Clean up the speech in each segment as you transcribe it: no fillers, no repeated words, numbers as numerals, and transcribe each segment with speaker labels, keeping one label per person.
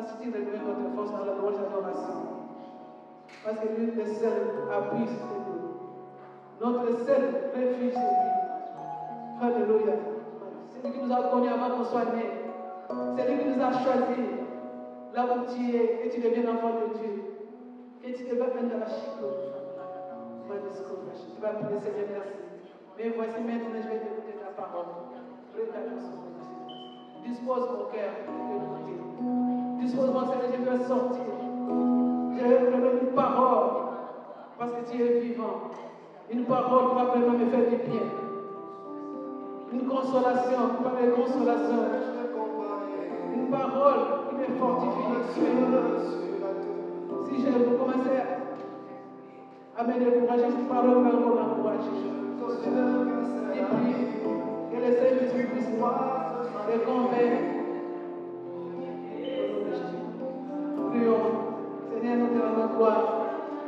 Speaker 1: si tu réveilles notre force dans la louange et l'adoration. Parce que lui, le seul appui, c'est nous. Notre seul refuge, c'est lui. Alléluia. C'est lui qui nous a connus avant qu'on soit nés. C'est lui qui nous a choisis. Là où tu es, que tu deviens enfant de Dieu. Que tu deviens un de la chico. Tu vas prier, Seigneur, merci. Mais voici maintenant, je vais t'écouter ta parole. Dispose mon cœur de l'écouter. Dispose mon Seigneur, je veux sortir. Je veux vraiment une parole. Parce que tu es vivant. Une parole qui va vraiment me faire du bien. Une consolation, qui va me consolation. Une parole qui me fortifie. Si je veux commencer à me décourager, cette parole va m'encourager. Et puis, que le Seigneur puisse me convaincre. Prions. Seigneur, nous te rendons gloire.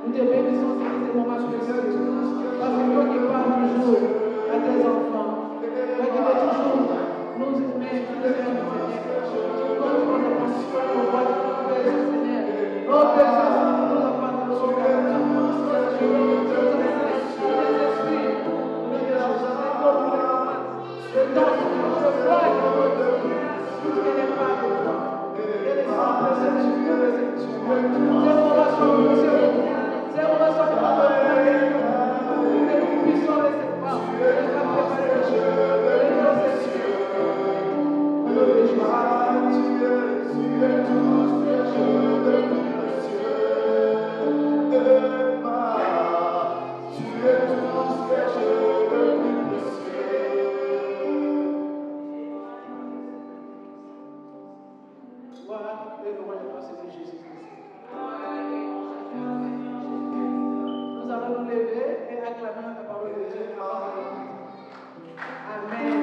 Speaker 1: Nous te bénissons, Seigneur, ces moments précieux. Parce que toi qui parles toujours à tes enfants, toi qui veux toujours nous aimer, Seigneur, tu comptes pour nos principaux, nos voix de nos besoins, Seigneur. Oh, Père, nous nous apportons le soir. Nous allons nous lever et acclamer la parole de Dieu. Amen.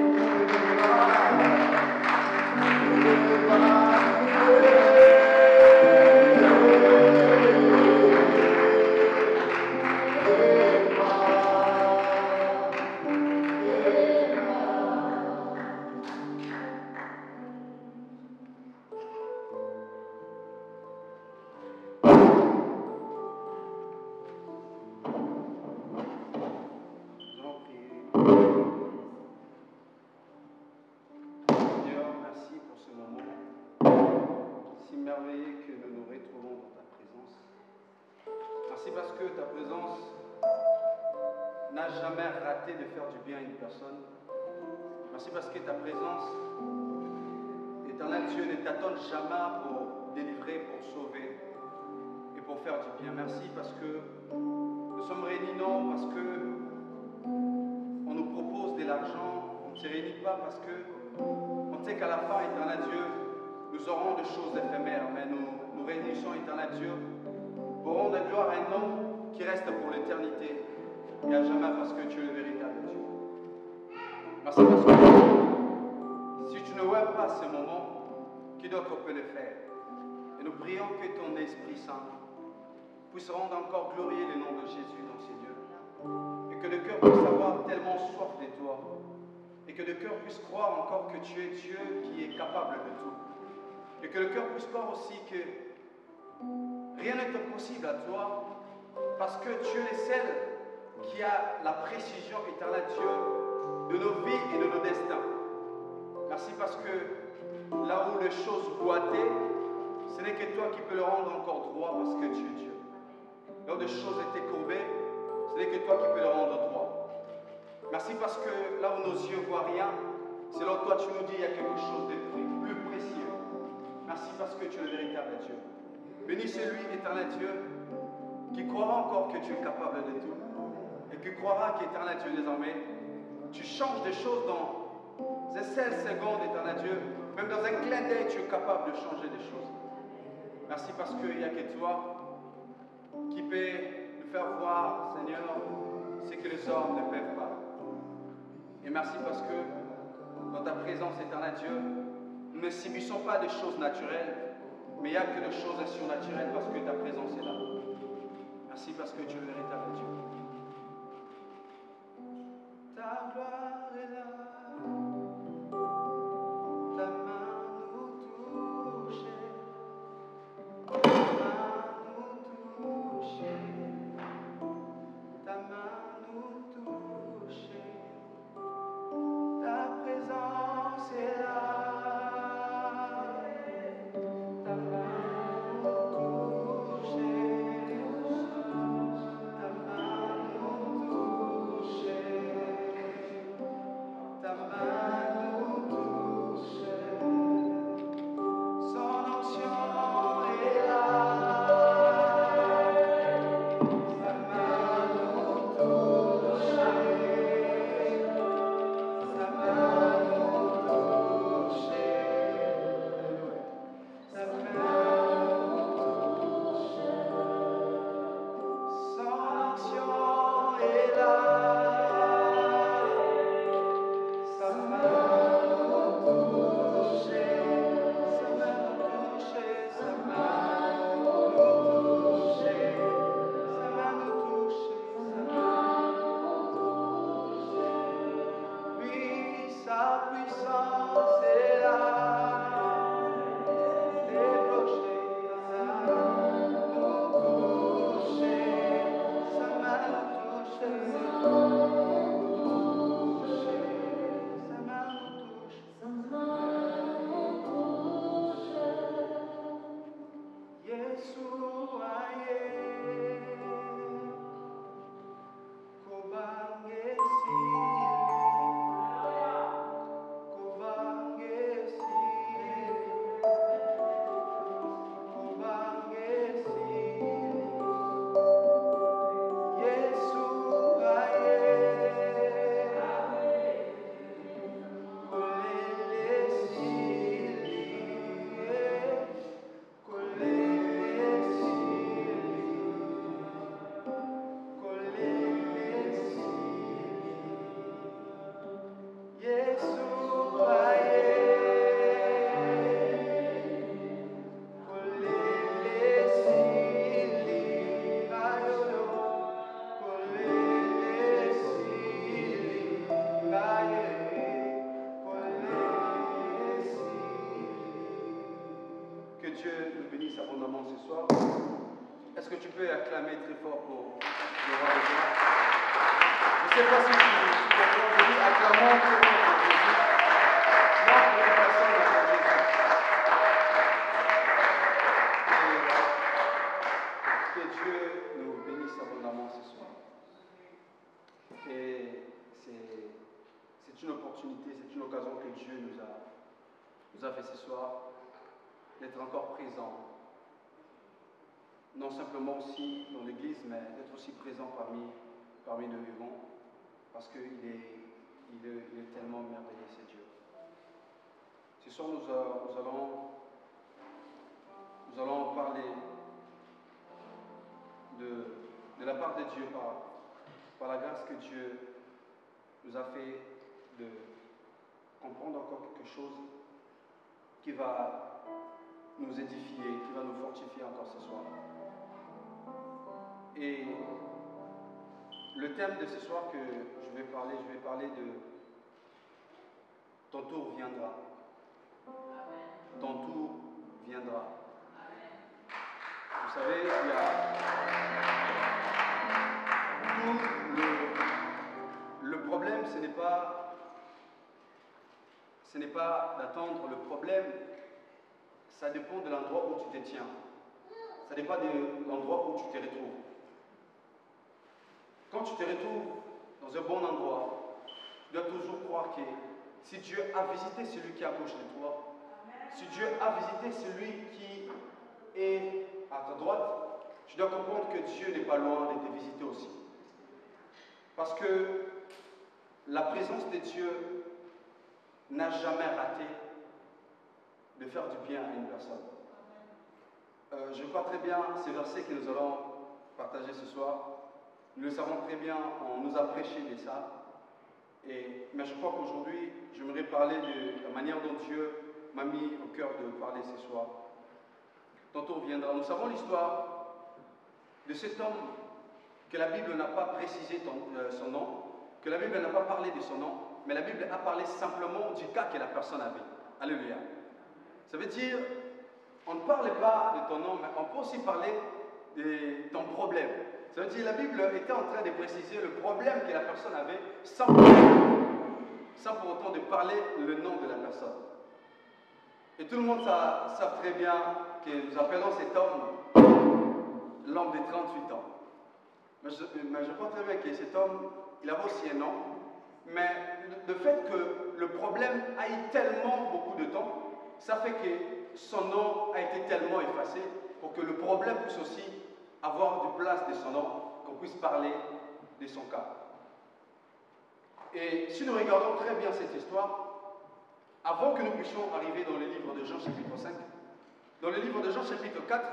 Speaker 2: De faire du bien à une personne. Merci parce que ta présence, éternel Dieu, ne t'attend jamais pour délivrer, pour sauver et pour faire du bien. Merci parce que nous sommes réunis non parce que on nous propose de l'argent, on ne se réunit pas parce que on sait qu'à la fin, éternel Dieu, nous aurons des choses éphémères, mais nous réunissons, éternel Dieu, pour rendre gloire à un nom qui reste pour l'éternité. Et à jamais parce que tu es le véritable Dieu. Merci parce que si tu ne vois pas ce moment, qui d'autre peut le faire? Et nous prions que ton Esprit Saint puisse rendre encore glorieux le nom de Jésus dans ces lieux. Et que le cœur puisse avoir tellement soif de toi. Et que le cœur puisse croire encore que tu es Dieu qui est capable de tout. Et que le cœur puisse croire aussi que rien n'est impossible à toi parce que tu es le seul qui a la précision éternelle, Dieu, de nos vies et de nos destins. Merci parce que là où les choses boitaient, ce n'est que toi qui peux le rendre encore droit parce que tu es Dieu. Là où les choses étaient courbées, ce n'est que toi qui peux le rendre droit. Merci parce que là où nos yeux ne voient rien, selon toi tu nous dis qu'il y a quelque chose de plus précieux. Merci parce que tu es le véritable Dieu. Bénis celui, éternel Dieu, qui croira encore que tu es capable de tout. Et qui croira qu'éternel Dieu, désormais, tu changes des choses dans ces 16 secondes, éternel Dieu. Même dans un clin d'œil, tu es capable de changer des choses. Merci parce qu'il n'y a que toi qui peut nous faire voir, Seigneur, ce que les hommes ne peuvent pas. Et merci parce que dans ta présence, éternel Dieu, nous ne subissons pas des choses naturelles, mais il n'y a que des choses surnaturelles parce que ta présence est là. Merci parce que tu es le véritable Dieu. Ta gloire est là, ta main nous touche, Que Dieu nous bénisse abondamment ce soir. Est-ce que tu peux acclamer très fort pour le roi de gloire? Je ne sais pas si tu comprends, je dis acclamons très fort pour Jésus. Non, pour la personne de Jésus. Et que Dieu nous bénisse abondamment ce soir. Et c'est une opportunité, c'est une occasion que Dieu nous a fait ce soir d'être encore présent. Non simplement aussi dans l'église, mais d'être aussi présent parmi nos vivants, parce qu'il est tellement merveilleux, c'est Dieu. Ce soir, nous allons parler de la part de Dieu, par la grâce que Dieu nous a fait de comprendre encore quelque chose qui va nous édifier, qui va nous fortifier encore ce soir. Et le thème de ce soir que je vais parler de ton tour viendra. Ton tour viendra. Vous savez, il y a tout le problème, ce n'est pas d'attendre le problème, ça dépend de l'endroit où tu te tiens. Ça dépend de l'endroit où tu te retrouves. Quand tu te retrouves dans un bon endroit, tu dois toujours croire que si Dieu a visité celui qui est à gauche de toi, si Dieu a visité celui qui est à ta droite, tu dois comprendre que Dieu n'est pas loin de te visiter aussi. Parce que la présence de Dieu n'a jamais raté de faire du bien à une personne. Je crois très bien ces versets que nous allons partager ce soir. Nous le savons très bien, on nous a prêché de ça. Mais je crois qu'aujourd'hui, j'aimerais parler de la manière dont Dieu m'a mis au cœur de parler ce soir. Ton tour viendra. Nous savons l'histoire de cet homme que la Bible n'a pas précisé son nom, que la Bible n'a pas parlé de son nom, mais la Bible a parlé simplement du cas que la personne avait. Alléluia. Ça veut dire, on ne parle pas de ton nom, mais on peut aussi parler de ton problème. Ça veut dire, la Bible était en train de préciser le problème que la personne avait sans pour autant de parler le nom de la personne. Et tout le monde sait très bien que nous appelons cet homme l'homme de 38 ans. Mais je crois très bien que cet homme, il avait aussi un nom. Mais le fait que le problème aille tellement beaucoup de temps, ça fait que son nom a été tellement effacé pour que le problème puisse aussi avoir de place de son nom, qu'on puisse parler de son cas. Et si nous regardons très bien cette histoire, avant que nous puissions arriver dans le livre de Jean chapitre 5, dans le livre de Jean chapitre 4,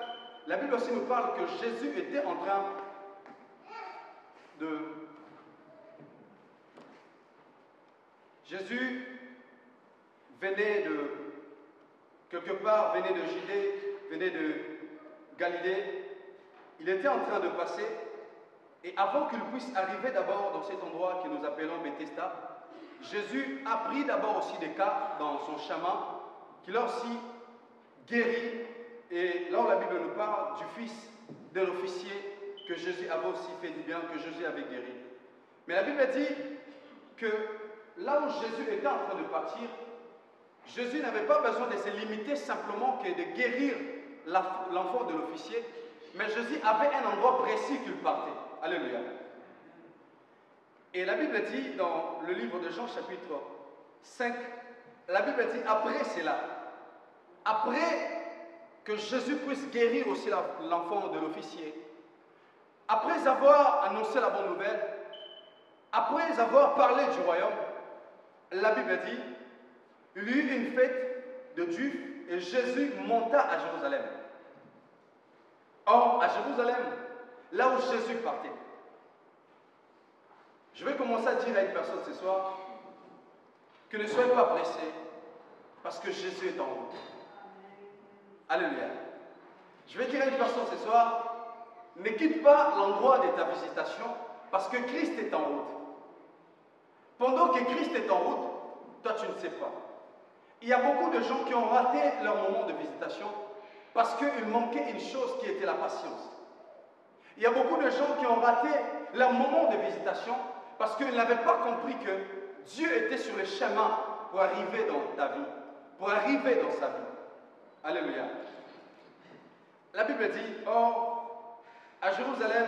Speaker 2: la Bible aussi nous parle que Jésus était en train de... Jésus venait de quelque part, venait de Judée, venait de Galilée. Il était en train de passer, et avant qu'il puisse arriver d'abord dans cet endroit que nous appelons Bethesda, Jésus a pris d'abord aussi des cas dans son chemin, qu'il a aussi guéri, et là où la Bible nous parle du fils d'un officier que Jésus avait aussi fait du bien, que Jésus avait guéri. Mais la Bible dit que là où Jésus était en train de partir, Jésus n'avait pas besoin de se limiter simplement que de guérir l'enfant de l'officier, mais Jésus avait un endroit précis qu'il partait. Alléluia. Et la Bible dit dans le livre de Jean chapitre 5, la Bible dit après cela, après que Jésus puisse guérir aussi l'enfant de l'officier, après avoir annoncé la bonne nouvelle, après avoir parlé du royaume, la Bible dit, il y eut une fête de Juifs et Jésus monta à Jérusalem. Or, à Jérusalem, là où Jésus partait, je vais commencer à dire à une personne ce soir que ne soyez pas pressés parce que Jésus est en route. Alléluia. Je vais dire à une personne ce soir, ne quitte pas l'endroit de ta visitation parce que Christ est en route. Pendant que Christ est en route, toi tu ne sais pas. Il y a beaucoup de gens qui ont raté leur moment de visitation parce qu'il manquait une chose qui était la patience. Il y a beaucoup de gens qui ont raté leur moment de visitation parce qu'ils n'avaient pas compris que Dieu était sur le chemin pour arriver dans ta vie, pour arriver dans sa vie. Alléluia. La Bible dit, or, à Jérusalem,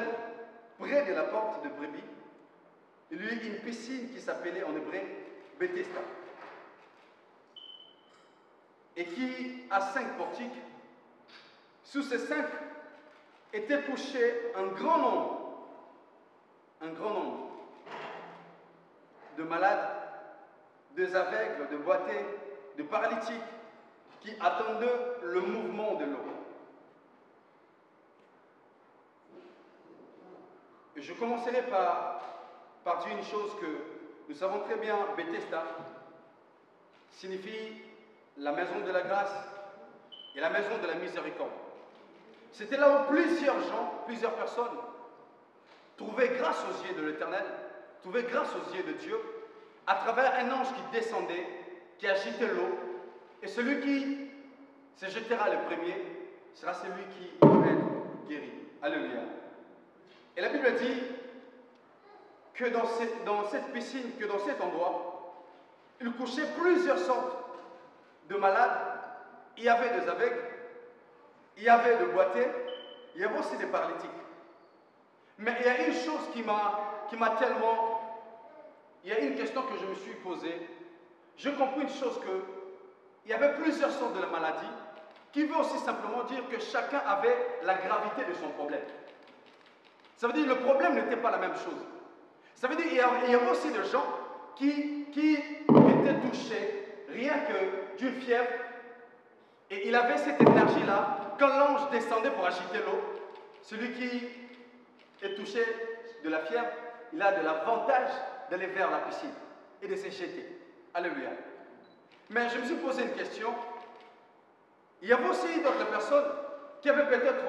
Speaker 2: près de la porte de Brebis, il y eut une piscine qui s'appelait en hébreu Bethesda, et qui a 5 portiques. Sous ces 5 étaient couchés un grand nombre de malades, des aveugles, de boiteux, de paralytiques, qui attendaient le mouvement de l'eau. Et je commencerai par dire une chose que nous savons très bien, Bethesda signifie la maison de la grâce et la maison de la miséricorde. C'était là où plusieurs gens, plusieurs personnes trouvaient grâce aux yeux de l'Éternel, trouvaient grâce aux yeux de Dieu, à travers un ange qui descendait, qui agitait l'eau, et celui qui se jettera le premier sera celui qui va être guéri. Alléluia. Et la Bible dit que dans cette piscine, que dans cet endroit, il couchait plusieurs sortes de malades. Il y avait des aveugles, il y avait des boiteux, il y avait aussi des paralytiques. Mais il y a une chose qui m'a tellement... Il y a une question que je me suis posée. Je compris une chose que il y avait plusieurs sortes de la maladie, qui veut aussi simplement dire que chacun avait la gravité de son problème. Ça veut dire que le problème n'était pas la même chose. Ça veut dire qu'il y avait aussi des gens qui étaient touchés rien que d'une fièvre, et il avait cette énergie-là. Quand l'ange descendait pour agiter l'eau, celui qui est touché de la fièvre, il a de l'avantage d'aller vers la piscine et de se jeter. Alléluia. Mais je me suis posé une question. Il y avait aussi d'autres personnes qui avaient peut-être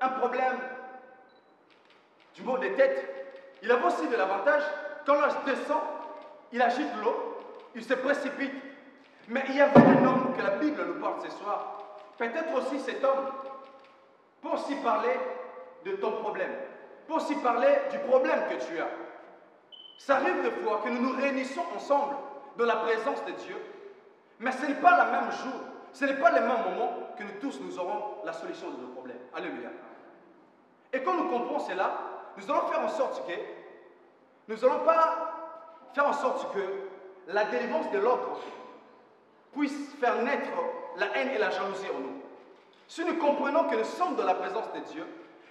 Speaker 2: un problème du mot de tête. Il avait aussi de l'avantage. Quand l'ange descend, il agite l'eau, il se précipite. Mais il y avait un homme que la Bible nous parle ce soir. Peut-être aussi cet homme, pour aussi parler de ton problème, pour aussi parler du problème que tu as. Ça arrive des fois que nous nous réunissons ensemble dans la présence de Dieu, mais ce n'est pas le même jour, ce n'est pas le même moment que nous tous nous aurons la solution de nos problèmes. Alléluia. Et quand nous comprenons cela, nous allons faire en sorte que, nous n'allons pas faire en sorte que la délivrance de l'autre puisse faire naître la haine et la jalousie en nous. Si nous comprenons que nous sommes dans la présence de Dieu,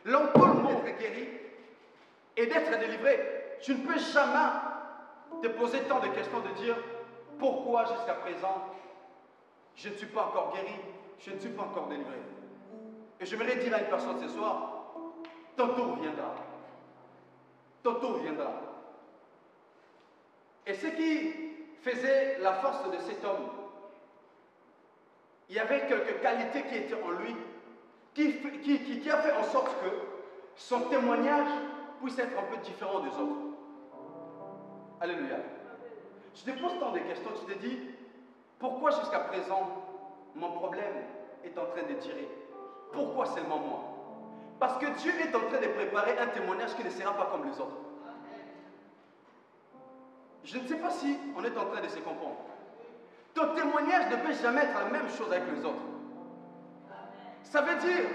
Speaker 2: là où tout le monde est guéri et d'être délivré, tu ne peux jamais te poser tant de questions de dire pourquoi jusqu'à présent je ne suis pas encore guéri, je ne suis pas encore délivré. Et j'aimerais dire à une personne ce soir, ton tour viendra. Ton tour viendra. Et ce qui faisait la force de cet homme, il y avait quelques qualités qui étaient en lui, qui a fait en sorte que son témoignage puisse être un peu différent des autres. Alléluia. Tu te poses tant de questions, tu te dis, pourquoi jusqu'à présent mon problème est en train de durer? Pourquoi seulement moi? Parce que Dieu est en train de préparer un témoignage qui ne sera pas comme les autres. Je ne sais pas si on est en train de se comprendre. Ton témoignage ne peut jamais être la même chose avec les autres. Ça veut dire,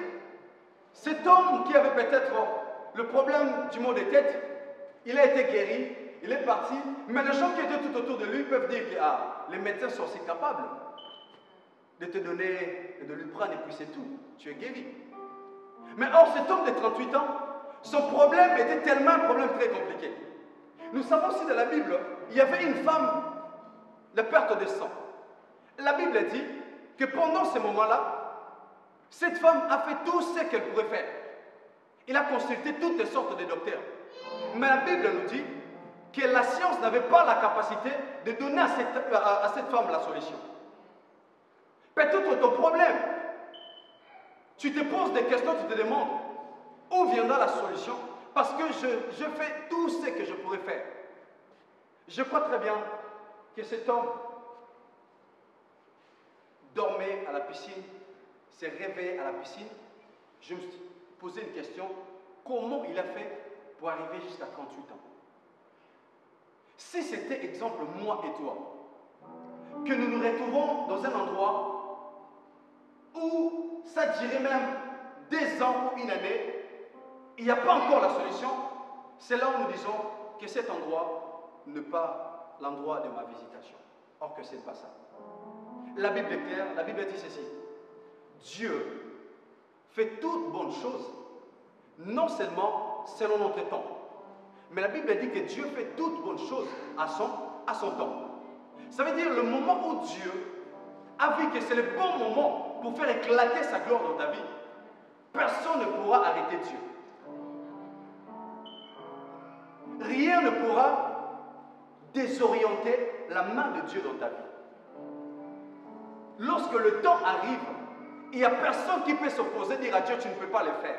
Speaker 2: cet homme qui avait peut-être le problème du mot de tête, il a été guéri, il est parti, mais les gens qui étaient tout autour de lui peuvent dire que les médecins sont aussi capables de te donner, de lui prendre et puis c'est tout, tu es guéri. Mais or, cet homme de 38 ans, son problème était tellement un problème très compliqué. Nous savons aussi dans la Bible, il y avait une femme de perte de sang. La Bible dit que pendant ce moment-là, cette femme a fait tout ce qu'elle pouvait faire. Il a consulté toutes sortes de docteurs. Mais la Bible nous dit que la science n'avait pas la capacité de donner à cette femme la solution. Peut-être ton problème, tu te poses des questions, tu te demandes où viendra la solution, parce que je fais tout ce que je pourrais faire. Je crois très bien que cet homme dormait à la piscine, s'est réveillé à la piscine, je me suis posé une question, comment il a fait pour arriver jusqu'à 38 ans? Si c'était, exemple, moi et toi, que nous nous retrouvons dans un endroit où ça dirait même des ans ou une année, il n'y a pas encore la solution, c'est là où nous disons que cet endroit n'est pas l'endroit de ma visitation. Or que ce n'est pas ça. La Bible est claire, la Bible dit ceci. Dieu fait toutes bonnes choses, non seulement selon notre temps, mais la Bible dit que Dieu fait toutes bonnes choses à son temps. Ça veut dire le moment où Dieu a vu que c'est le bon moment pour faire éclater sa gloire dans ta vie, personne ne pourra arrêter Dieu. Rien ne pourra désorienter la main de Dieu dans ta vie. Lorsque le temps arrive, il n'y a personne qui peut s'opposer et dire à Dieu, tu ne peux pas le faire.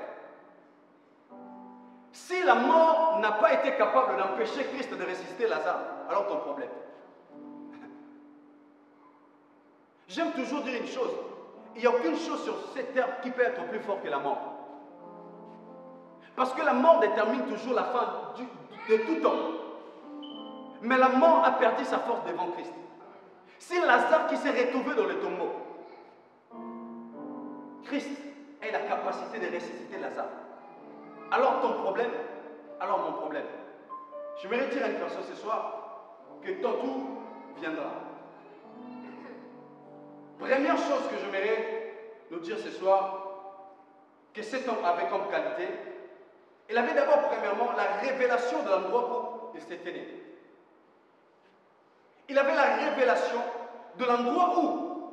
Speaker 2: Si la mort n'a pas été capable d'empêcher Christ de ressusciter Lazare, alors ton problème. J'aime toujours dire une chose, il n'y a aucune chose sur cette terre qui peut être plus fort que la mort. Parce que la mort détermine toujours la fin de tout homme. Mais la mort a perdu sa force devant Christ. C'est Lazare qui s'est retrouvé dans le tombeau. Christ a la capacité de ressusciter Lazare. Alors ton problème, alors mon problème. Je vais dire à une personne ce soir que ton tour viendra. Première chose que j'aimerais nous dire ce soir, que cet homme avait comme qualité, il avait d'abord premièrement la révélation de l'endroit où il s'était né. Il avait la révélation de l'endroit où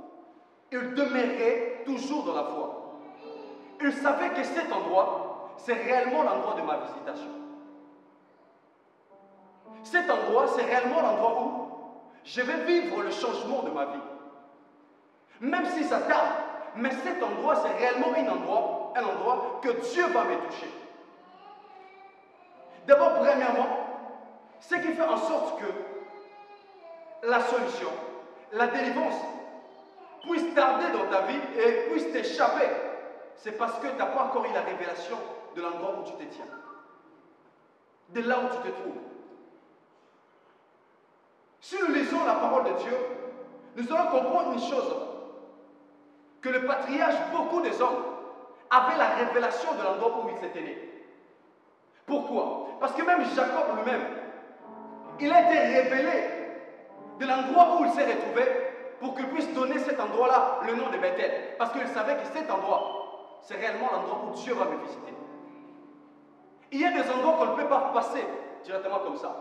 Speaker 2: il demeurait toujours dans la foi. Il savait que cet endroit, c'est réellement l'endroit de ma visitation. Cet endroit, c'est réellement l'endroit où je vais vivre le changement de ma vie. Même si ça tarde, mais cet endroit, c'est réellement un endroit que Dieu va me toucher. D'abord, premièrement, ce qui fait en sorte que la solution, la délivrance, puisse tarder dans ta vie et puisse t'échapper, c'est parce que tu n'as pas encore eu la révélation de l'endroit où tu te tiens, de là où tu te trouves. Si nous lisons la parole de Dieu, nous allons comprendre une chose, que le patriarche, beaucoup des hommes, avaient la révélation de l'endroit où ils s'étaient nés. Pourquoi? Parce que même Jacob lui-même, il a été révélé de l'endroit où il s'est retrouvé pour qu'il puisse donner cet endroit-là le nom de Bethel. Parce qu'il savait que cet endroit, c'est réellement l'endroit où Dieu va me visiter. Il y a des endroits qu'on ne peut pas passer directement comme ça.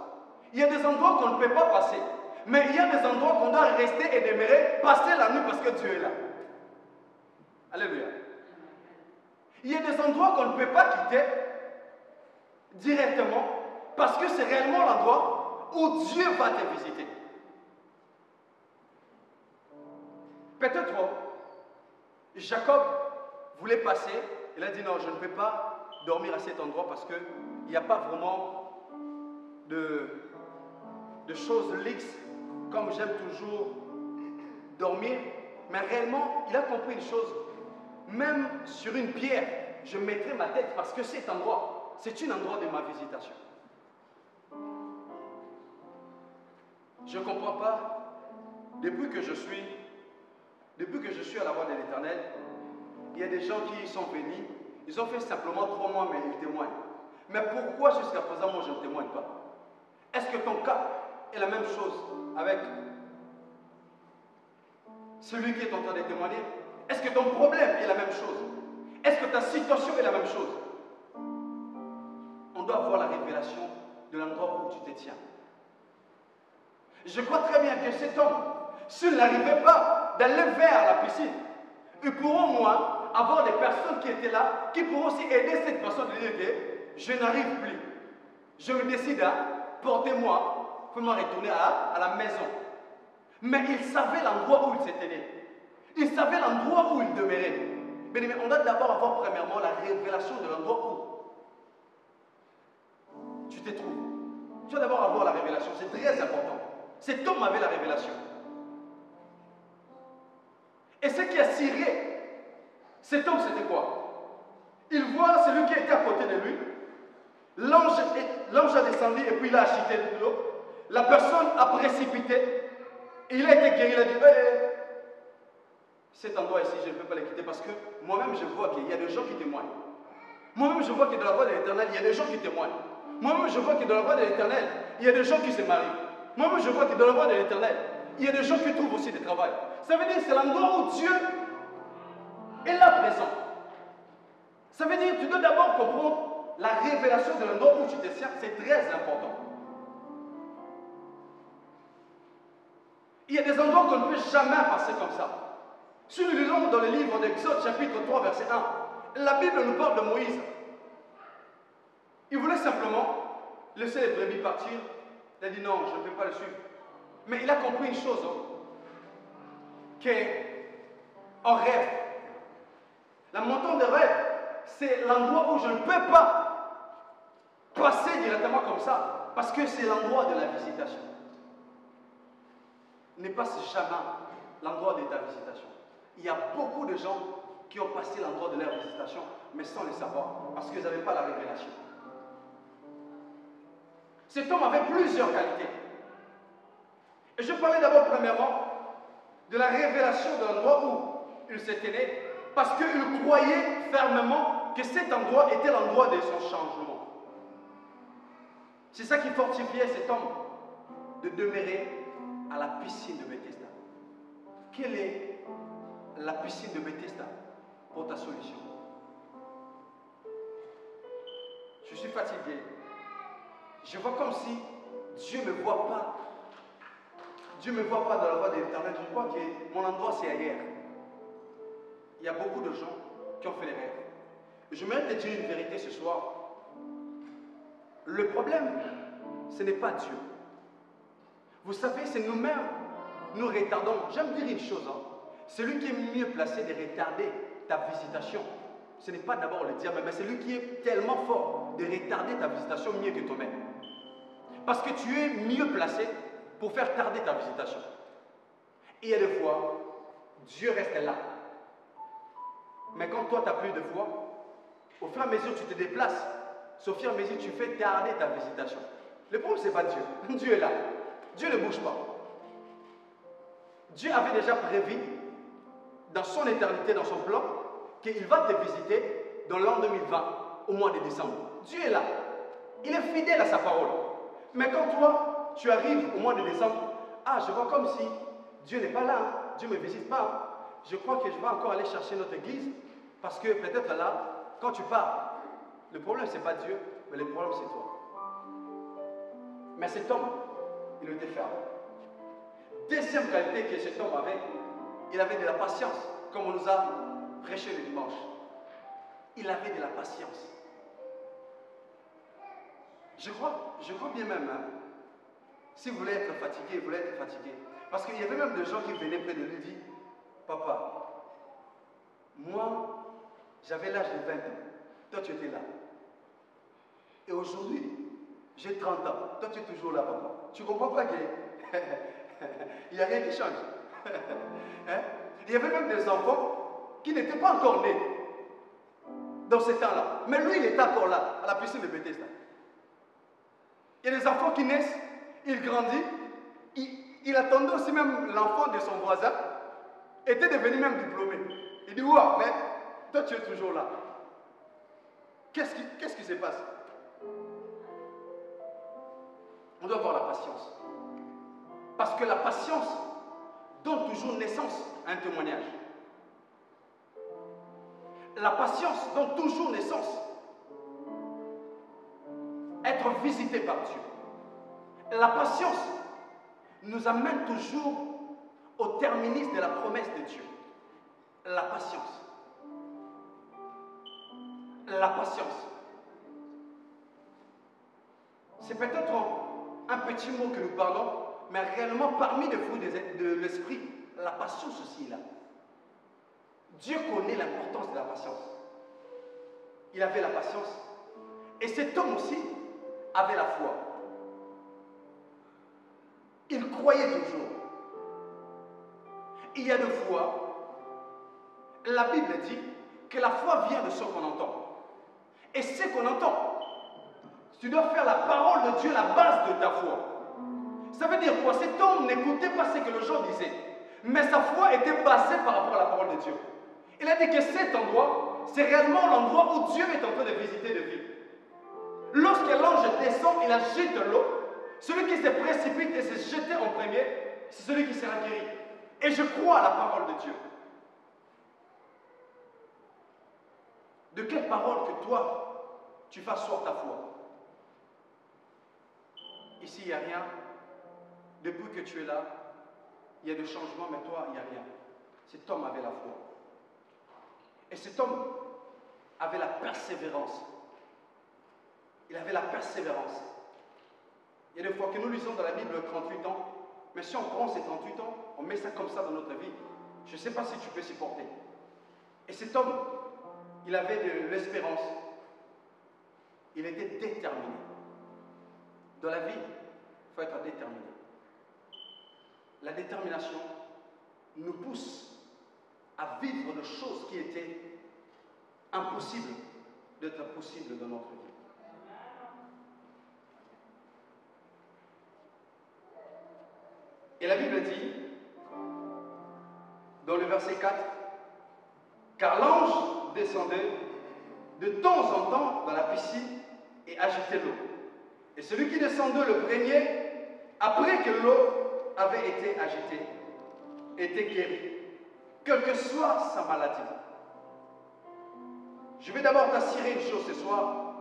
Speaker 2: Il y a des endroits qu'on ne peut pas passer. Mais il y a des endroits qu'on doit rester et demeurer, passer la nuit parce que Dieu est là. Alléluia. Il y a des endroits qu'on ne peut pas quitter directement parce que c'est réellement l'endroit où Dieu va te visiter. Peut-être Jacob voulait passer, il a dit non, je ne peux pas dormir à cet endroit parce qu'il n'y a pas vraiment de choses lixes comme j'aime toujours dormir. Mais réellement, il a compris une chose, même sur une pierre, je mettrai ma tête parce que cet endroit, c'est un endroit de ma visitation. Je ne comprends pas, depuis que je suis à la voix de l'Éternel, il y a des gens qui sont venus, ils ont fait simplement 3 mois, mais ils témoignent. Mais pourquoi jusqu'à présent, moi, je ne témoigne pas? Est-ce que ton cas est la même chose avec celui qui est en train de témoigner? Est-ce que ton problème est la même chose? Est-ce que ta situation est la même chose? On doit avoir la révélation de l'endroit où tu te tiens. Je crois très bien que cet homme, s'il n'arrivait pas d'aller vers la piscine, ils pourront, moi, avoir des personnes qui étaient là, qui pourront aussi aider cette personne à dire que je n'arrive plus. Je me décide à porter-moi, fais-moi retourner à la maison. Mais il savait l'endroit où il s'était né. Il savait l'endroit où il demeurait. Mais on doit d'abord avoir premièrement la révélation de l'endroit où tu te trouves. Tu dois d'abord avoir la révélation, c'est très important. Cet homme avait la révélation. Et ce qui a ciré Cet homme, c'était quoi? Il voit celui qui était à côté de lui. L'ange a descendu et puis il a agité de l'eau. La personne a précipité. Et il a été guéri. Il a dit, cet endroit ici, je ne peux pas le quitter parce que moi-même, je vois qu'il y a des gens qui témoignent. Moi-même, je vois que dans la voie de l'Éternel, il y a des gens qui témoignent. Moi-même, je vois que dans la voie de l'Éternel, il y a des gens qui se marient. Moi-même, je vois que dans la voie de l'Éternel, il y a des gens qui trouvent aussi du travail. Ça veut dire que c'est l'endroit où Dieu est là présent. Ça veut dire que tu dois d'abord comprendre la révélation de l'endroit où tu te tiens. C'est très important. Il y a des endroits qu'on ne peut jamais passer comme ça. Si nous lisons dans le livre d'Exode, chapitre 3, verset 1, la Bible nous parle de Moïse. Il voulait simplement laisser les brebis partir. Il a dit non, je ne peux pas le suivre. Mais il a compris une chose, qu'en rêve, la montagne de rêve, c'est l'endroit où je ne peux pas passer directement comme ça, parce que c'est l'endroit de la visitation. Ne passe jamais l'endroit de ta visitation. Il y a beaucoup de gens qui ont passé l'endroit de leur visitation, mais sans le savoir, parce qu'ils n'avaient pas la révélation. Cet homme avait plusieurs qualités. Et je parlais d'abord premièrement de la révélation de l'endroit où il s'était né, parce qu'il croyait fermement que cet endroit était l'endroit de son changement. C'est ça qui fortifiait cet homme de demeurer à la piscine de Bethesda. Quelle est la piscine de Bethesda pour ta solution? Je suis fatigué. Je vois comme si Dieu ne me voit pas. Dieu ne me voit pas dans la voie de l'Éternel. Je crois que mon endroit c'est ailleurs. Il y a beaucoup de gens qui ont fait les rêves. J'aimerais te dire une vérité ce soir. Le problème, ce n'est pas Dieu. Vous savez, c'est nous-mêmes, nous retardons. J'aime dire une chose. Celui qui est mieux placé de retarder ta visitation, ce n'est pas d'abord le diable, mais celui qui est tellement fort de retarder ta visitation mieux que toi-même. Parce que tu es mieux placé pour faire tarder ta visitation. Et il y a des fois, Dieu reste là. Mais quand toi, tu n'as plus de foi, au fur et à mesure tu te déplaces, au fur et à mesure tu fais tarder ta visitation. Le problème, ce n'est pas Dieu. Dieu est là. Dieu ne bouge pas. Dieu avait déjà prévu, dans son éternité, dans son plan, qu'il va te visiter dans l'an 2020, au mois de décembre. Dieu est là. Il est fidèle à sa parole. Mais quand toi, tu arrives au mois de décembre, je vois comme si Dieu n'est pas là, Dieu ne me visite pas. Je crois que je vais encore aller chercher notre église, parce que peut-être là, quand tu pars, le problème, ce n'est pas Dieu, mais le problème, c'est toi. Mais cet homme, il était ferme. Deuxième qualité que cet homme avait, il avait de la patience, comme on nous a prêché le dimanche. Il avait de la patience. Je crois bien même, si vous voulez être fatigué, vous voulez être fatigué. Parce qu'il y avait même des gens qui venaient près de lui et disaient, papa, moi, j'avais l'âge de 20 ans, toi tu étais là. Et aujourd'hui, j'ai 30 ans, toi tu es toujours là, papa. Tu comprends pas qu'il n'y a rien qui change. Hein? Il y avait même des enfants qui n'étaient pas encore nés dans ce temps-là. Mais lui, il était encore là, à la piscine de Bethesda. Il y a des enfants qui naissent, il grandit, il attendait aussi même l'enfant de son voisin, était devenu même diplômé. Il dit, ouais, mais toi tu es toujours là. Qu'est-ce qui se passe? On doit avoir la patience. Parce que la patience donne toujours naissance à un témoignage. La patience donne toujours naissance à être visité par Dieu. La patience nous amène toujours au terminus de la promesse de Dieu. La patience. La patience. C'est peut-être un petit mot que nous parlons, mais réellement parmi les fruits de l'esprit, la patience aussi est là. Dieu connaît l'importance de la patience. Il avait la patience. Et cet homme aussi avait la foi. Il croyait toujours. Il y a des fois, la Bible dit que la foi vient de ce qu'on entend. Et ce qu'on entend, tu dois faire la parole de Dieu la base de ta foi. Ça veut dire quoi? Cet homme n'écoutait pas ce que les gens disaient, mais sa foi était basée par rapport à la parole de Dieu. Il a dit que cet endroit, c'est réellement l'endroit où Dieu est en train de visiter de vie. Lorsque l'ange descend, il agite l'eau. Celui qui se précipite et se jette en premier, c'est celui qui sera guéri. Et je crois à la parole de Dieu. De quelle parole que toi, tu fasses soir ta foi? Ici, il n'y a rien. Depuis que tu es là, il y a des changements, mais toi, il n'y a rien. Cet homme avait la foi. Et cet homme avait la persévérance. Il avait la persévérance. Il y a des fois que nous lisons dans la Bible 38 ans, mais si on prend ces 38 ans, on met ça comme ça dans notre vie, je ne sais pas si tu peux supporter. Et cet homme, il avait de l'espérance. Il était déterminé. Dans la vie, il faut être déterminé. La détermination nous pousse à vivre des choses qui étaient impossibles d'être possibles dans notre vie. Et la Bible dit, dans le verset 4, car l'ange descendait de temps en temps dans la piscine et agitait l'eau. Et celui qui descendait le premier, après que l'eau avait été agitée, était guéri, quelle que soit sa maladie. Je vais d'abord t'assurer une chose ce soir,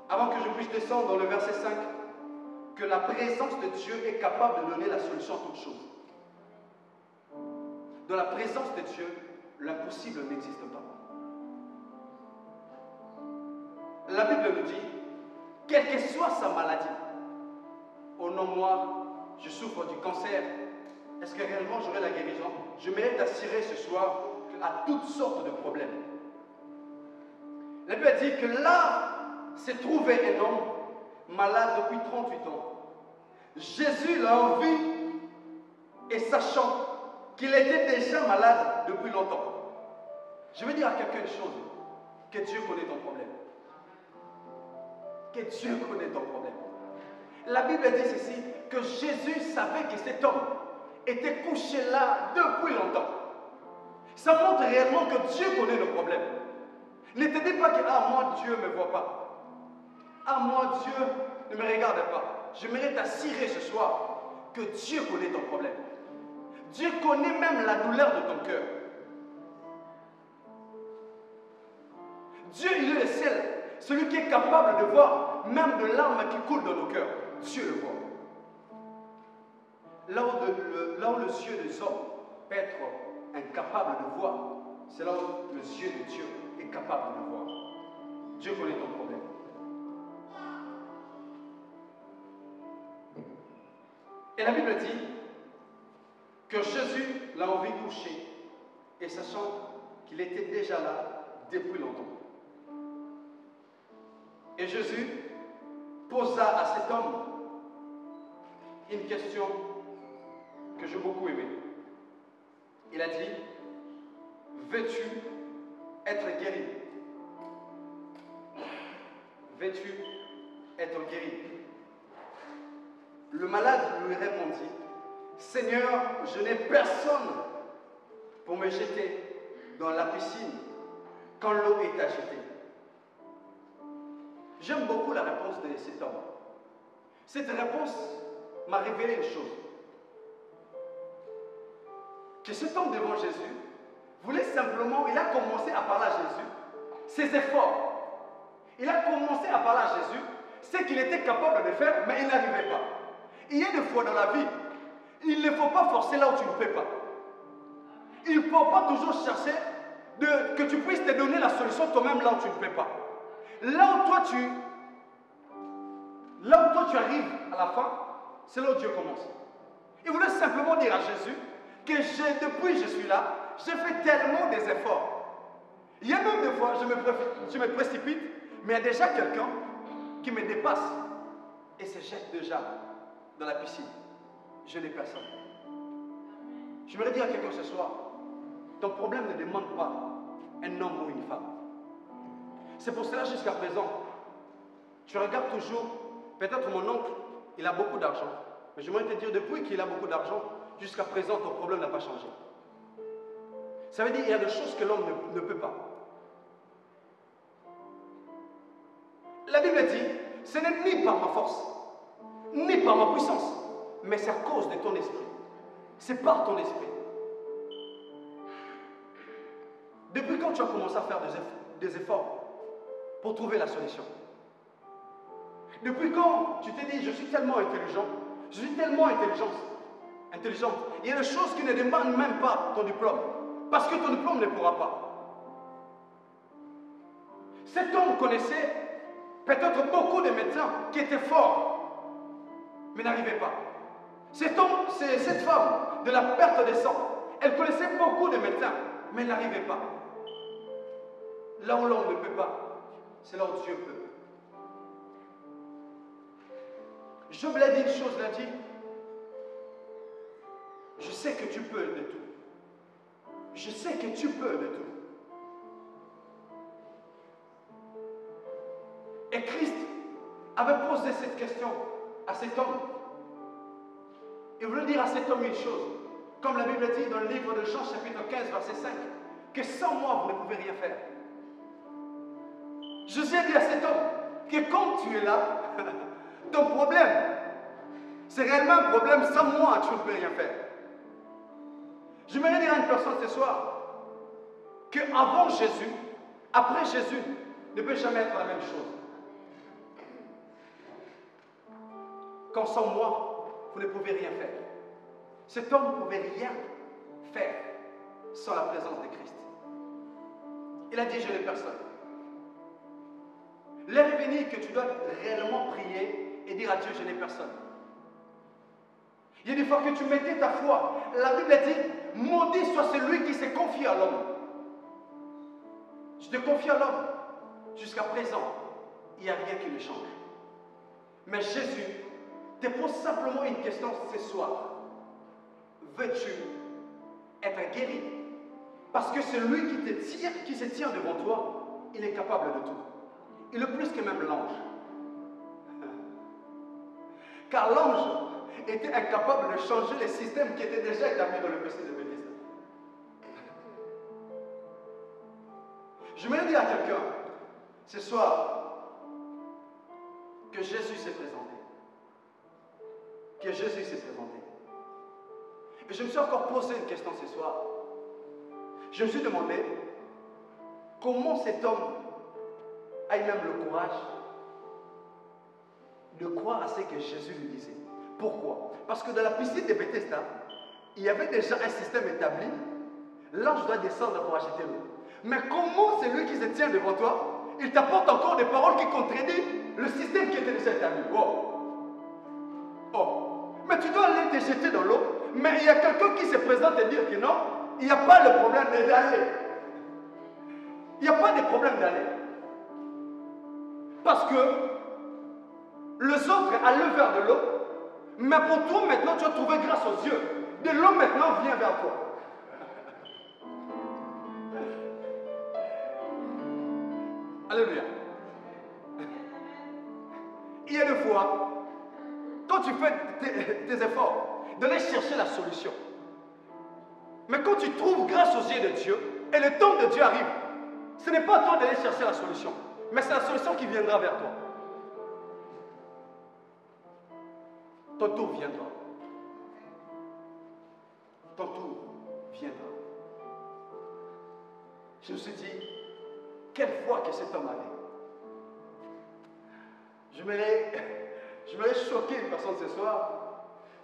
Speaker 2: avant que je puisse descendre dans le verset 5, que la présence de Dieu est capable de donner la solution à toute chose. Dans la présence de Dieu, l'impossible n'existe pas. La Bible nous dit, quelle que soit sa maladie, oh non, moi, je souffre du cancer, est-ce que réellement j'aurai la guérison? Je mérite d'assurer ce soir à toutes sortes de problèmes. La Bible dit que là se trouvait un homme malade depuis 38 ans. Jésus l'a envie et sachant qu'il était déjà malade depuis longtemps. Je veux dire à quelqu'un une chose, que Dieu connaît ton problème. Que Dieu connaît ton problème. La Bible dit ceci, que Jésus savait que cet homme était couché là depuis longtemps. Ça montre réellement que Dieu connaît nos problèmes. Ne te dis pas que, ah, moi, Dieu ne me voit pas. Ah, moi, Dieu ne me regarde pas. Je mérite t'assurer ce soir que Dieu connaît ton problème. Dieu connaît même la douleur de ton cœur. Dieu, il est le seul, celui qui est capable de voir même de larmes qui coulent dans nos cœurs. Dieu le voit. Là où les yeux des hommes peuvent être incapables de voir, c'est là où les yeux de Dieu est capable de voir. Dieu connaît ton problème. Et la Bible dit que Jésus l'a envie coucher, et sachant qu'il était déjà là depuis longtemps. Et Jésus posa à cet homme une question que j'ai beaucoup aimée. Il a dit, veux-tu être guéri? Veux-tu être guéri? Le malade lui répondit, Seigneur, je n'ai personne pour me jeter dans la piscine quand l'eau est agitée. J'aime beaucoup la réponse de cet homme. Cette réponse m'a révélé une chose. Que cet homme devant Jésus voulait simplement, il a commencé à parler à Jésus, ses efforts. Il a commencé à parler à Jésus, ce qu'il était capable de faire, mais il n'arrivait pas. Il y a des fois dans la vie, il ne faut pas forcer là où tu ne peux pas. Il ne faut pas toujours chercher que tu puisses te donner la solution toi-même là où tu ne peux pas. Là où toi tu arrives à la fin, c'est là où Dieu commence. Il voulait simplement dire à Jésus que depuis que je suis là, j'ai fait tellement des efforts. Il y a même des fois, je me précipite, mais il y a déjà quelqu'un qui me dépasse et se jette déjà dans la piscine. Je n'ai personne. Je voudrais dire à quelqu'un ce soir, ton problème ne demande pas un homme ou une femme. C'est pour cela jusqu'à présent, tu regardes toujours, peut-être mon oncle, il a beaucoup d'argent, mais j'aimerais te dire, depuis qu'il a beaucoup d'argent, jusqu'à présent, ton problème n'a pas changé. Ça veut dire qu'il y a des choses que l'homme ne peut pas. La Bible dit, ce n'est ni par ma force, ni par ma puissance, mais c'est à cause de ton esprit. C'est par ton esprit. Depuis quand tu as commencé à faire des efforts pour trouver la solution? Depuis quand tu t'es dit, je suis tellement intelligent, je suis tellement intelligente. Il y a des choses qui ne demandent même pas ton diplôme, parce que ton diplôme ne pourra pas. Cet homme connaissait peut-être beaucoup de médecins qui étaient forts, mais n'arrivaient pas. Cette femme de la perte de sang, elle connaissait beaucoup de médecins, mais elle n'arrivait pas. Là où l'homme ne peut pas, c'est là où Dieu peut. Job l'a dit une chose, l'a dit, je sais que tu peux de tout. Je sais que tu peux de tout. Et Christ avait posé cette question à cet homme. Il voulait dire à cet homme une chose, comme la Bible dit dans le livre de Jean chapitre 15 verset 5, que sans moi vous ne pouvez rien faire. Jésus a dit à cet homme que quand tu es là, ton problème, c'est réellement un problème, sans moi tu ne peux rien faire. Je voudrais dire à une personne ce soir qu'avant Jésus, après Jésus, ne peut jamais être la même chose. Quand sans moi, vous ne pouvez rien faire. Cet homme ne pouvait rien faire sans la présence de Christ. Il a dit, je n'ai personne. L'heure est venue que tu dois réellement prier et dire à Dieu, je n'ai personne. Il y a des fois que tu mettais ta foi. La Bible dit, maudit soit celui qui s'est confié à l'homme. Je te confie à l'homme. Jusqu'à présent, il n'y a rien qui le change. Mais Jésus te pose simplement une question ce soir. Veux-tu être guéri? Parce que celui qui se tient devant toi, il est capable de tout. Il est plus que même l'ange. Car l'ange était incapable de changer les systèmes qui étaient déjà établis dans le péché de Bélise. Je voulais dire à quelqu'un ce soir que Jésus s'est présenté. Que Jésus s'est présenté. Et je me suis encore posé une question ce soir. Je me suis demandé comment cet homme a eu même le courage de croire à ce que Jésus lui disait. Pourquoi? Parce que dans la piscine de Bethesda, il y avait déjà un système établi. L'ange doit descendre pour agiter l'eau. Mais comment celui qui se tient devant toi, il t'apporte encore des paroles qui contredisent le système qui était déjà établi? Mais tu dois aller te jeter dans l'eau. Mais il y a quelqu'un qui se présente et dire que non, il n'y a pas le problème d'aller. Il n'y a pas de problème d'aller. Parce que les autres allaient vers de l'eau, mais pour toi maintenant tu as trouvé grâce aux yeux. De l'eau maintenant vient vers toi. Alléluia. Il y a des fois, quand tu fais tes efforts, d'aller chercher la solution. Mais quand tu trouves grâce aux yeux de Dieu, et le temps de Dieu arrive, ce n'est pas toi d'aller chercher la solution, mais c'est la solution qui viendra vers toi. Ton tour viendra. Ton tour viendra. Je me suis dit, quelle foi que cet homme avait. Je me l'ai choqué une personne ce soir,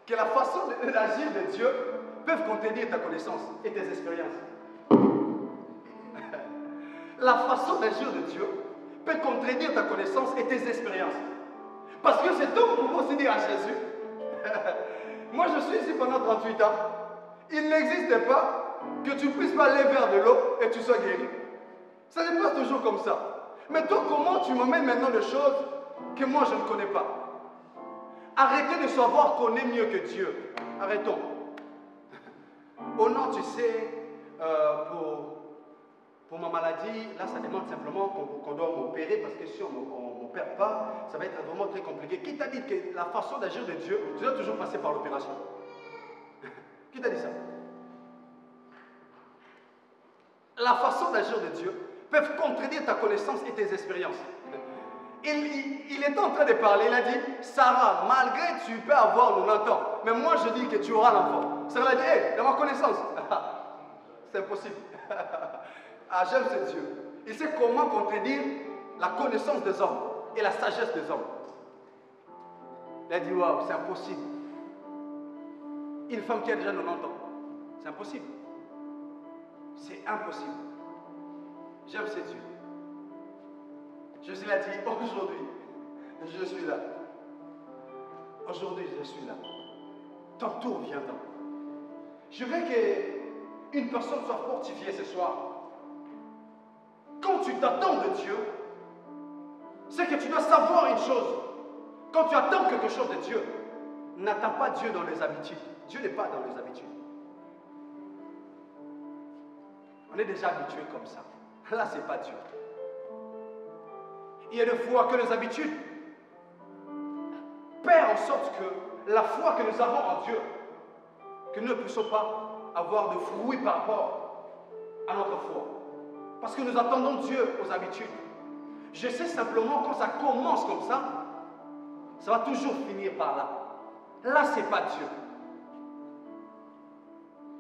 Speaker 2: que la façon d'agir de Dieu peut contredire ta connaissance et tes expériences. La façon d'agir de Dieu peut contredire ta connaissance et tes expériences. Parce que cet homme pouvait aussi dire à Jésus, moi je suis ici pendant 38 ans, il n'existe pas que tu puisses pas aller vers de l'eau et tu sois guéri. Ça se passe toujours comme ça. Mais toi, comment tu m'emmènes maintenant des choses que moi je ne connais pas? Arrêtez de savoir qu'on est mieux que Dieu. Arrêtons. Oh non, tu sais, pour ma maladie, là, ça demande simplement qu'on doit m'opérer parce que si on ne m'opère pas, ça va être vraiment très compliqué. Qui t'a dit que la façon d'agir de Dieu, tu dois toujours passer par l'opération? Qui t'a dit ça? La façon d'agir de Dieu peut contredire ta connaissance et tes expériences. Il est en train de parler, il a dit, Sarah, malgré que tu peux avoir 90 ans, mais moi je dis que tu auras l'enfant. Sarah a dit, hey, dans ma connaissance, c'est impossible. Ah, j'aime ce Dieu. Il sait comment contredire la connaissance des hommes et la sagesse des hommes. Il a dit, waouh, c'est impossible. Une femme qui a déjà 90 ans, c'est impossible. C'est impossible. J'aime ce Dieu. Jésus l'a dit, aujourd'hui, je suis là. Aujourd'hui, je suis là. Ton tour viendra. Je veux qu'une personne soit fortifiée ce soir. Quand tu t'attends de Dieu, c'est que tu dois savoir une chose. Quand tu attends quelque chose de Dieu, n'attends pas Dieu dans les habitudes. Dieu n'est pas dans les habitudes. On est déjà habitué comme ça. Là, ce n'est pas Dieu. Il y a des fois que les habitudes perdent en sorte que la foi que nous avons en Dieu, que nous ne puissions pas avoir de fruits par rapport à notre foi. Parce que nous attendons Dieu aux habitudes. Je sais simplement quand ça commence comme ça va toujours finir par là. Là, ce n'est pas Dieu.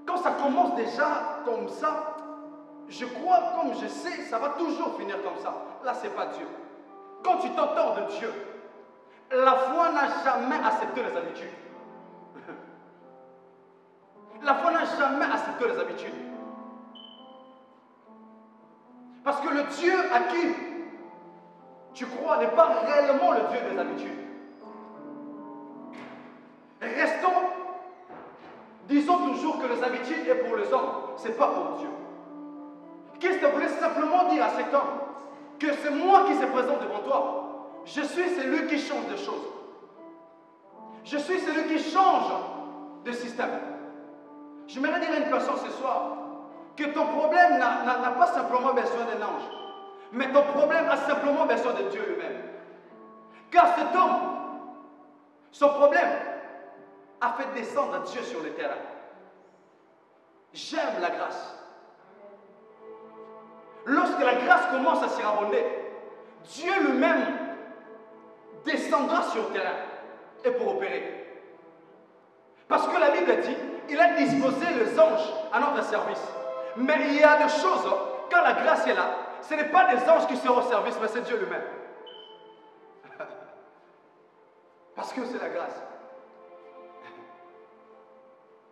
Speaker 2: Quand ça commence déjà comme ça, je crois, comme je sais, ça va toujours finir comme ça. Là, ce n'est pas Dieu. Quand tu t'entends de Dieu, la foi n'a jamais accepté les habitudes. La foi n'a jamais accepté les habitudes. Parce que le Dieu à qui tu crois n'est pas réellement le Dieu des habitudes. Restons, disons toujours que les habitudes est pour les hommes, ce n'est pas pour Dieu. Christ voulait simplement dire à cet homme que c'est moi qui se présente devant toi. Je suis celui qui change des choses. Je suis celui qui change de système. J'aimerais dire à une personne ce soir que ton problème n'a pas simplement besoin d'un ange, mais ton problème a simplement besoin de Dieu lui-même. Car cet homme, son problème a fait descendre Dieu sur le terrain. J'aime la grâce. Lorsque la grâce commence à surabonder, Dieu lui-même descendra sur le terrain et pour opérer. Parce que la Bible dit, il a disposé les anges à notre service. Mais il y a des choses, quand la grâce est là, ce n'est pas des anges qui seront au service, mais c'est Dieu lui-même. Parce que c'est la grâce.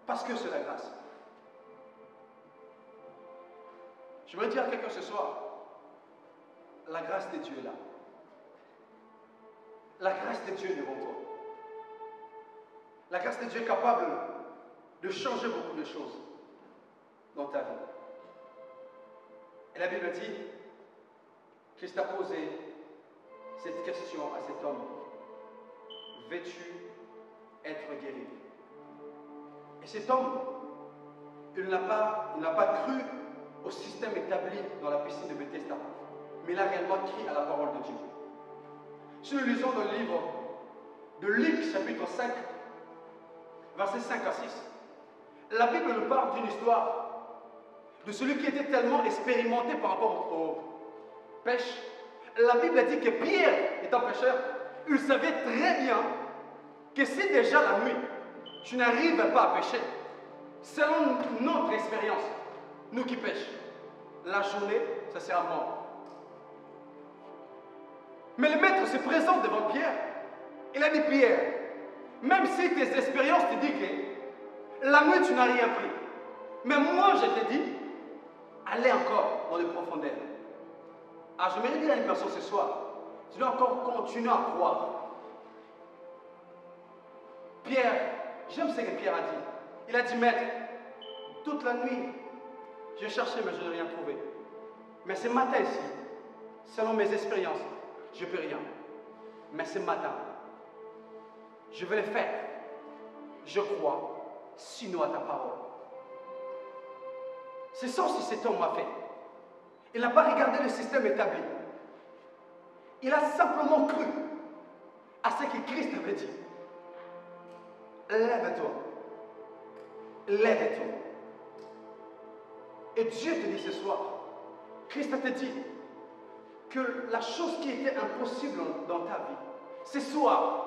Speaker 2: Parce que c'est la grâce. Je voudrais dire à quelqu'un ce soir, la grâce de Dieu est là. La grâce de Dieu est devant toi. La grâce de Dieu est capable de changer beaucoup de choses dans ta vie. Et la Bible dit, Christ a posé cette question à cet homme. Veux-tu être guéri? Et cet homme, il n'a pas cru au système établi dans la piscine de Bethesda, mais il a réellement crié à la parole de Dieu. Si nous lisons dans le livre de Luc, chapitre 5, versets 5 à 6, la Bible nous parle d'une histoire de celui qui était tellement expérimenté par rapport aux pêches. La Bible dit que Pierre, étant pêcheur, il savait très bien que si déjà la nuit, tu n'arrives pas à pêcher, selon notre expérience, nous qui pêchons, la journée, ça sera mort. Mais le maître se présente devant Pierre. Il a dit, Pierre, même si tes expériences te disent que la nuit tu n'as rien pris, mais moi je te dis, allez encore dans les profondeurs. Ah, je voudrais dire à une personne ce soir, tu dois encore continuer à croire. Pierre, j'aime ce que Pierre a dit. Il a dit, maître, toute la nuit, j'ai cherché mais je n'ai rien trouvé. Mais ce matin ici, selon mes expériences, je ne peux rien. Mais ce matin, je vais le faire. Je crois, sinon à ta parole. C'est ça aussi cet homme m'a fait. Il n'a pas regardé le système établi. Il a simplement cru à ce que Christ avait dit. Lève-toi. Lève-toi. Et Dieu te dit ce soir, Christ te dit que la chose qui était impossible dans ta vie, ce soir,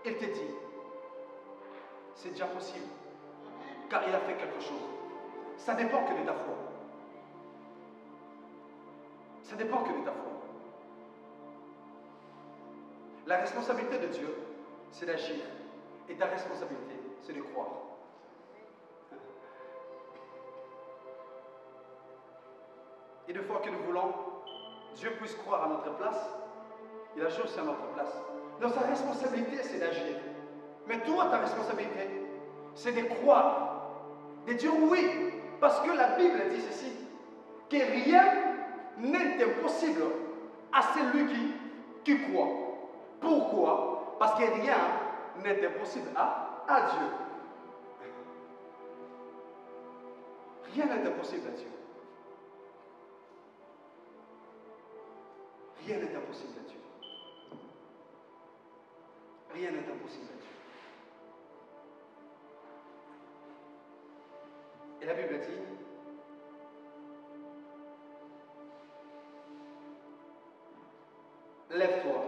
Speaker 2: il te dit, c'est déjà possible, car il a fait quelque chose. Ça dépend que de ta foi. Ça dépend que de ta foi. La responsabilité de Dieu, c'est d'agir. Et ta responsabilité, c'est de croire. Et des fois que nous voulons, Dieu puisse croire à notre place, il agit aussi à notre place. Donc sa responsabilité, c'est d'agir. Mais toi, ta responsabilité, c'est de croire, de dire oui. Parce que la Bible dit ceci, que rien n'est impossible à celui qui croit. Pourquoi? Parce que rien n'est impossible à Dieu. Rien n'est impossible à Dieu. Rien n'est impossible à Dieu. Rien n'est impossible à Dieu. Et la Bible dit, lève-toi,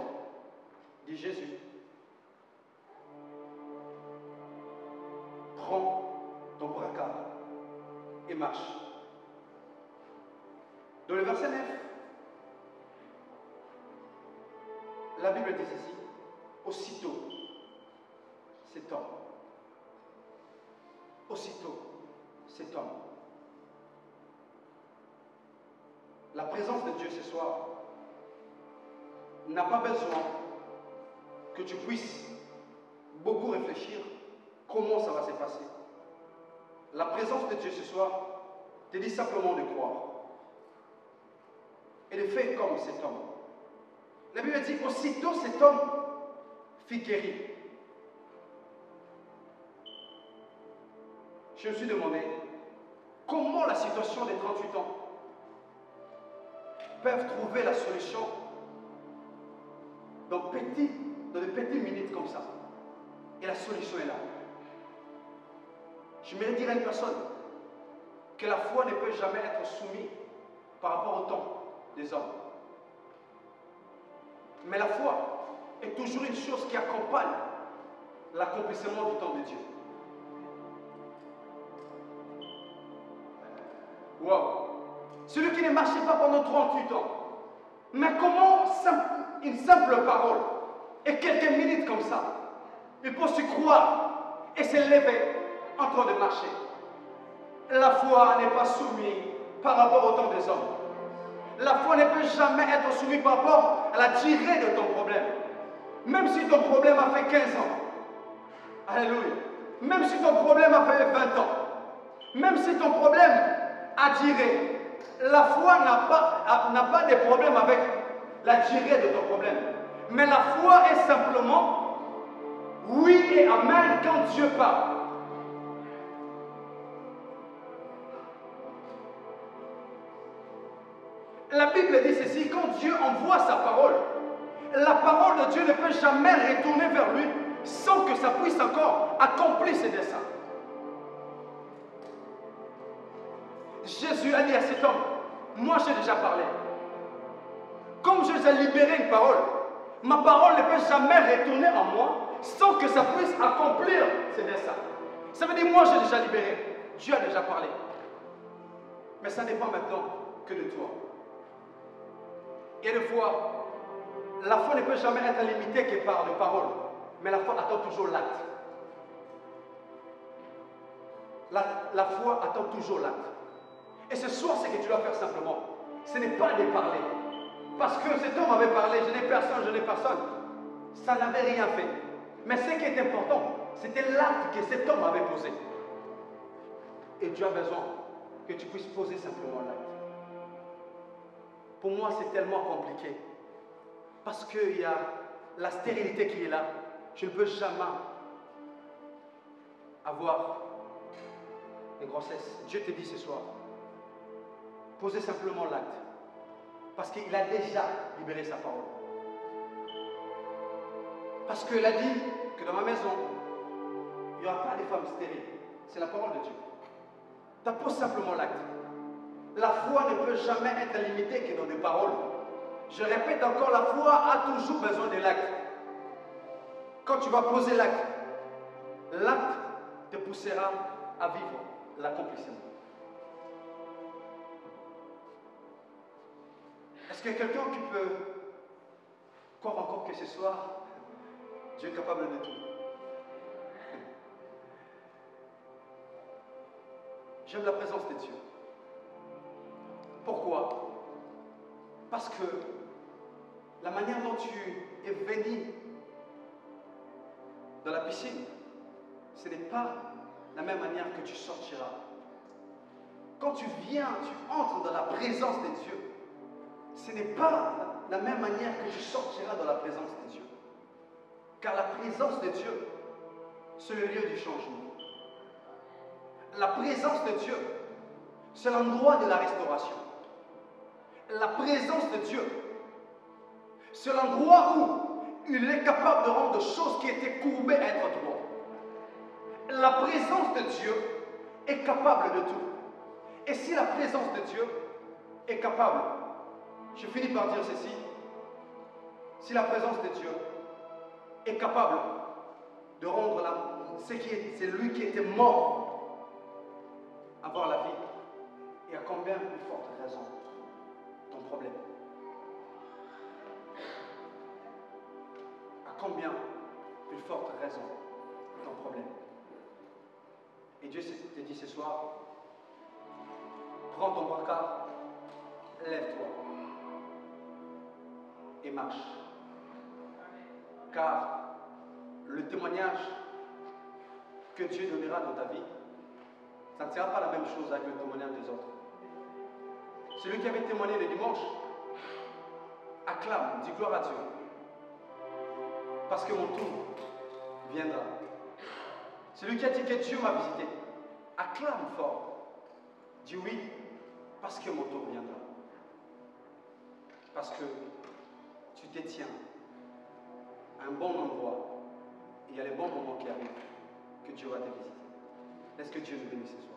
Speaker 2: dit Jésus. Prends ton brancard et marche. Dans le verset 9, la Bible dit ceci, aussitôt, cet homme, aussitôt, cet homme. La présence de Dieu ce soir n'a pas besoin que tu puisses beaucoup réfléchir comment ça va se passer. La présence de Dieu ce soir te dit simplement de croire et de faire comme cet homme. La Bible dit aussitôt cet homme fut guéri. Je me suis demandé comment la situation des 38 ans peuvent trouver la solution dans de petites minutes comme ça. Et la solution est là. Je me dire à une personne que la foi ne peut jamais être soumise par rapport au temps des hommes. Mais la foi est toujours une chose qui accompagne l'accomplissement du temps de Dieu. Wow! Celui qui ne marchait pas pendant 38 ans. Mais comment une simple parole et quelques minutes comme ça, il peut se croire et se lever en train de marcher. La foi n'est pas soumise par rapport au temps des hommes. La foi ne peut jamais être soumise par rapport à la durée de ton problème. Même si ton problème a fait 15 ans. Alléluia. Même si ton problème a fait 20 ans. Même si ton problème a duré. La foi n'a pas de problème avec la durée de ton problème. Mais la foi est simplement oui et amen quand Dieu parle. La Bible dit ceci, quand Dieu envoie sa parole, la parole de Dieu ne peut jamais retourner vers lui sans que ça puisse encore accomplir ses desseins. Jésus a dit à cet homme, moi j'ai déjà parlé. Comme je vous ai libéré une parole, ma parole ne peut jamais retourner en moi sans que ça puisse accomplir ses desseins. Ça veut dire, moi j'ai déjà libéré. Dieu a déjà parlé. Mais ça dépend maintenant que de toi. Et des fois, la foi ne peut jamais être limitée que par les paroles. Mais la foi attend toujours l'acte. La foi attend toujours l'acte. Et ce soir, ce que tu dois faire simplement, ce n'est pas de parler. Parce que cet homme avait parlé, je n'ai personne. Ça n'avait rien fait. Mais ce qui est important, c'était l'acte que cet homme avait posé. Et Dieu a besoin que tu puisses poser simplement l'acte. Pour moi, c'est tellement compliqué. Parce qu'il y a la stérilité qui est là. Je ne peux jamais avoir une grossesse. Dieu te dit ce soir, Posez simplement l'acte. Parce qu'il a déjà libéré sa parole. Parce qu'il a dit que dans ma maison, il n'y aura pas de femmes stériles. C'est la parole de Dieu. Tu poses simplement l'acte. La foi ne peut jamais être limitée que dans des paroles. Je répète encore, la foi a toujours besoin de l'acte. Quand tu vas poser l'acte, l'acte te poussera à vivre l'accomplissement. Est-ce qu'il y a quelqu'un qui peut croire encore que ce soir, Dieu est capable de tout? J'aime la présence de Dieu. Pourquoi? Parce que la manière dont tu es venu dans la piscine, ce n'est pas la même manière que tu sortiras. Quand tu viens, tu entres dans la présence de Dieu, ce n'est pas la même manière que tu sortiras dans la présence de Dieu. Car la présence de Dieu, c'est le lieu du changement. La présence de Dieu, c'est l'endroit de la restauration. La présence de Dieu, c'est l'endroit où il est capable de rendre des choses qui étaient courbées à être droites. La présence de Dieu est capable de tout. Et si la présence de Dieu est capable, je finis par dire ceci, si la présence de Dieu est capable de rendre c'est lui qui était mort avoir la vie, et à combien plus forte raison ton problème? À combien plus forte raison ton problème? Et Dieu te dit ce soir, prends ton brancard, lève-toi et marche. Car le témoignage que Dieu donnera dans ta vie, ça ne sera pas la même chose avec le témoignage des autres. Celui qui avait témoigné le dimanche, acclame, dis gloire à Dieu. Parce que mon tour viendra. Celui qui a dit que Dieu m'a visité, acclame fort. Dis oui, parce que mon tour viendra. Parce que tu te tiens à un bon endroit et il y a les bons moments qui arrivent que Dieu va te visiter. Est-ce que Dieu nous bénisse ce soir?